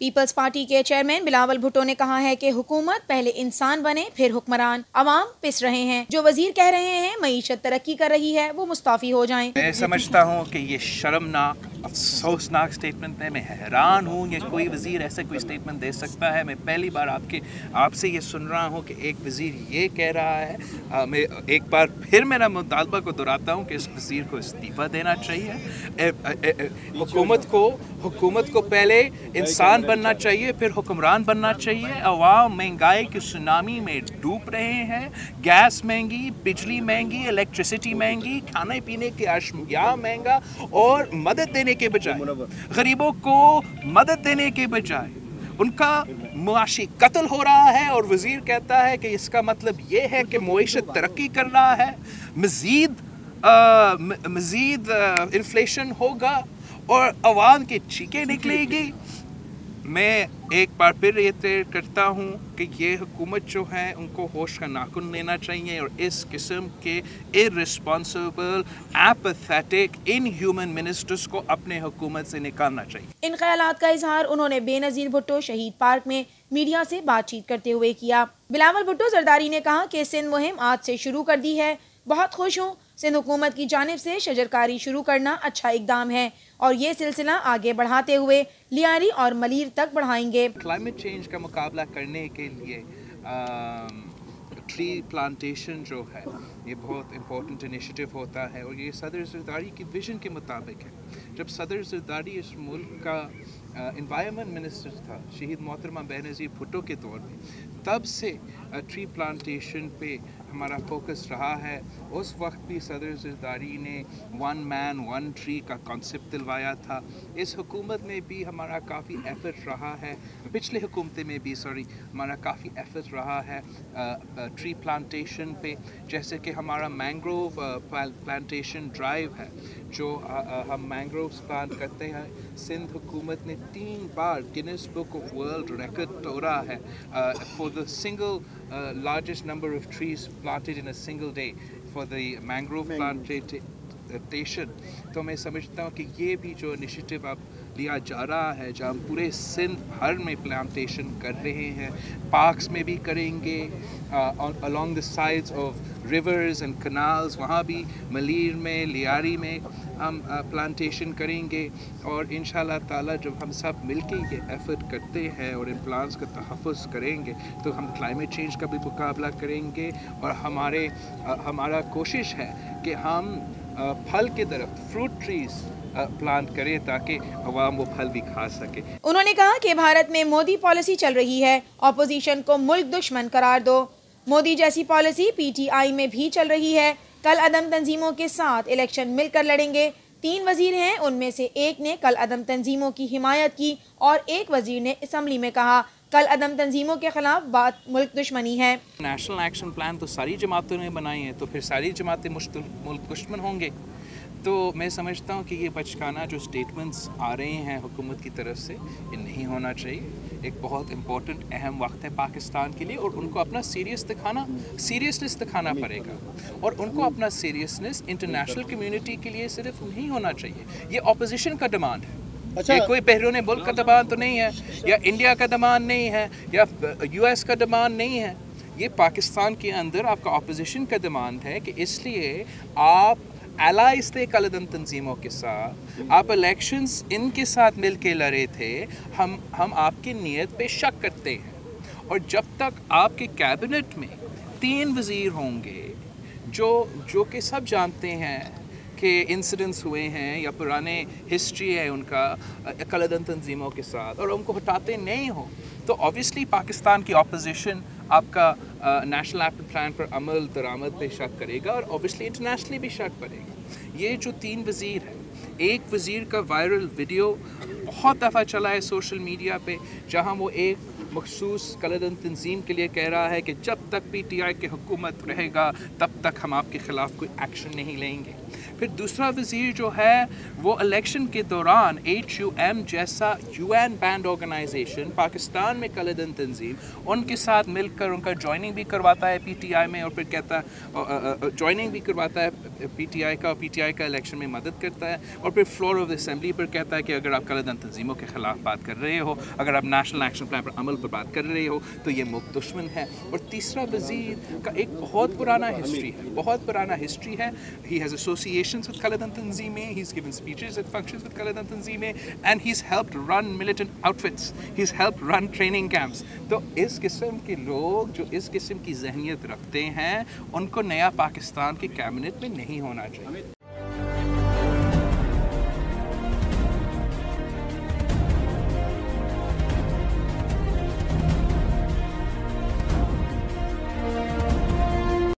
Peoples party کے chairman Bilawal Bhutto نے کہا ہے کہ حکومت پہلے انسان بنے پھر حکمران، عوام پس رہے ہیں، جو وزیر کہہ رہے ہیں معیشت ترقی کر رہی ہے وہ مستعفی ہو جائیں۔ میں سمجھتا ہوں کہ یہ شرمناک افسوسناک سٹیٹمنٹ ہے، میں حیران ہوں یہ کوئی وزیر ایسے کوئی سٹیٹمنٹ دے سکتا ہے۔ میں پہلی بار آپ سے یہ سن رہا ہوں کہ ایک وزیر یہ کہہ رہا ہے۔ میں ایک بار پھر میرا مطالبہ کو دہراتا ہوں کہ اس وزیر کو استعفیٰ دینا چاہیے۔ حکومت کو پہلے انسان بننا چاہیے پھر حکمران بننا چاہیے۔ عوام مہنگائی کی سونامی میں ڈوب رہے ہیں، گیس مہنگی، بجلی مہنگی، الیکٹریسٹی مہنگی، کھانے پینے کے اشیاء مہنگا، اور مدد دینے کے بجائے، غریبوں کو مدد دینے کے بجائے ان کا معاشی قتل ہو رہا ہے، اور وزیر کہتا ہے کہ اس کا مطلب یہ ہے کہ معیشت ترقی کر رہا ہے، مزید انفلیشن ہوگا اور عوام کی چیخیں نکلے گی۔ میں ایک بار پھر ریٹریٹ کرتا ہوں کہ یہ حکومت جو ہے ان کو ہوش کا ناخن لینا چاہیے اور اس قسم کے irresponsible, apathetic, inhuman ministers کو اپنے حکومت سے نکالنا چاہیے۔ ان خیالات کا اظہار انہوں نے بے نظیر بھٹو شہید پارک میں میڈیا سے بات چیت کرتے ہوئے کیا۔ بلاول بھٹو زرداری نے کہا کہ سندھ مہم آج سے شروع کر دی ہے، بہت خوش ہوں، سندھ حکومت کی جانب سے شجرکاری شروع کرنا اچھا اقدام ہے اور یہ سلسلہ آگے بڑھاتے ہوئے لیاری اور ملیر تک بڑھائیں گے۔ کلائمیٹ چینج کا مقابلہ کرنے کے لیے ٹری پلانٹیشن جو ہے یہ بہت امپورٹنٹ انیشیٹو ہوتا ہے، اور یہ صدر زرداری کی ویژن کے مطابق ہے۔ جب صدر زرداری اس ملک کا انوائرمنٹ منسٹر تھا شہید محترمہ بے نظیر بھٹو کے دور میں، تب سے ٹری پلانٹیشن پہ ہمارا فوکس رہا ہے۔ اس وقت بھی صدر زرداری نے ون مین ون ٹری کا کانسیپٹ دلوایا تھا۔ اس حکومت میں بھی ہمارا کافی ایفرٹ رہا ہے، پچھلے حکومتیں میں بھی ہمارا کافی ایفرٹ رہا ہے ٹری پلانٹیشن پہ، جیسے کہ ہمارا مینگروو پلانٹیشن ڈرائیو ہے جو ہم مینگرووز پلانٹ کرتے ہیں۔ سندھ حکومت نے 3 بار Guinness book of world record توڑا ہے for the single largest number of trees planted in a single day for the mangrove plantation۔ تو میں سمجھتا ہوں کہ یہ بھی جو انیشیٹو اب لیا جا رہا ہے، جہاں ہم پورے سندھ بھر میں پلانٹیشن کر رہے ہیں، پارکس میں بھی کریں گے، along the sides of rivers and canals، وہاں بھی ملیر میں، لیاری میں ہم پلانٹیشن کریں گے، اور انشاءاللہ تعالیٰ جب ہم سب مل کے یہ ایفرٹ کرتے ہیں اور ان پلانٹس کا تحفظ کریں گے تو ہم کلائمیٹ چینج کا بھی مقابلہ کریں گے، اور ہمارا کوشش ہے کہ ہم پھل کے درخت فروٹ ٹریز پلانٹ کریں تاکہ عوام وہ پھل بھی کھا سکے۔ انہوں نے کہا کہ بھارت میں مودی پالیسی چل رہی ہے، اپوزیشن کو ملک دشمن قرار دو۔ مودی جیسی پالیسی پی ٹی آئی میں بھی چل رہی ہے، کل عدم تنظیموں کے ساتھ الیکشن مل کر لڑیں گے۔ 3 وزیر ہیں، ان میں سے ایک نے کل عدم تنظیموں کی حمایت کی اور ایک وزیر نے اسمبلی میں کہا کل عدم تنظیموں کے خلاف بات ملک دشمنی ہے۔ نیشنل ایکشن پلان تو ساری جماعتوں نے بنائی ہیں، تو پھر ساری جماعتیں ملک دشمن ہوں گے۔ تو میں سمجھتا ہوں کہ یہ بچکانہ جو سٹیٹمنٹس آ رہے ہیں حکومت کی طرف سے، یہ نہیں ہونا چاہیے۔ ایک بہت امپورٹنٹ اہم وقت ہے پاکستان کے لیے، اور ان کو اپنا سیریسنس دکھانا پڑے گا، اور ان کو اپنا سیریسنس انٹرنیشنل کمیونٹی کے لیے صرف نہیں ہونا چاہیے۔ یہ اپوزیشن کا ڈیمانڈ ہے، یہ کوئی بیرون ملک کا ڈیمانڈ تو نہیں ہے، یا انڈیا کا ڈیمانڈ نہیں ہے، یا US کا ڈیمانڈ نہیں ہے۔ یہ پاکستان کے اندر آپ کا اپوزیشن کا ڈیمانڈ ہے کہ اس لیے آپ الائز تھے کل عدم تنظیموں کے ساتھ، آپ الیکشنز ان کے ساتھ مل کے لڑے تھے، ہم آپ کی نیت پہ شک کرتے ہیں، اور جب تک آپ کے کیبنٹ میں 3 وزیر ہوں گے جو کہ سب جانتے ہیں کہ انسیڈنٹس ہوئے ہیں یا پرانے ہسٹری ہے ان کا کل عدم تنظیموں کے ساتھ، اور ان کو ہٹاتے نہیں ہوں، تو آبویسلی پاکستان کی اپوزیشن آپ کا نیشنل ایکشن پلان پر عمل درآمد پہ شک کرے گا، اور آبویسلی انٹرنیشنلی بھی شک کرے گا۔ یہ جو 3 وزیر ہیں، ایک وزیر کا وائرل ویڈیو بہت دفعہ چلا ہے سوشل میڈیا پہ، جہاں وہ ایک مخصوص کل عدم تنظیم کے لیے کہہ رہا ہے کہ جب تک PTI کی حکومت رہے گا تب تک ہم آپ کے خلاف کوئی ایکشن نہیں لیں گے۔ پھر دوسرا وزیر جو ہے وہ الیکشن کے دوران HUM جیسا UN بینڈ آرگنائزیشن پاکستان میں کالعدم تنظیم ان کے ساتھ مل کر ان کا جوائننگ بھی کرواتا ہے PTI میں، اور پھر کہتا ہے جوائننگ بھی کرواتا ہے PTI کا، اور PTI کا الیکشن میں مدد کرتا ہے، اور پھر فلور آف اسمبلی پر کہتا ہے کہ اگر آپ کالعدم تنظیموں کے خلاف بات کر رہے ہو، اگر آپ نیشنل ایکشن پلان پر عمل پر بات کر رہے ہو تو یہ ملک دشمن ہے۔ اور تیسرا وزیر کا ایک بہت پرانا ہسٹری ہے، he has associations with کالعدم تنظیمیں، he's given speeches at functions with کالعدم تنظیمیں، and he's helped run militant outfits, he's helped run training camps۔ تو اس قسم کے لوگ جو اس قسم کی ذہنیت رکھتے ہیں ان کو نیا پاکستان کی کیبنٹ میں نہیں ہونا چاہیے۔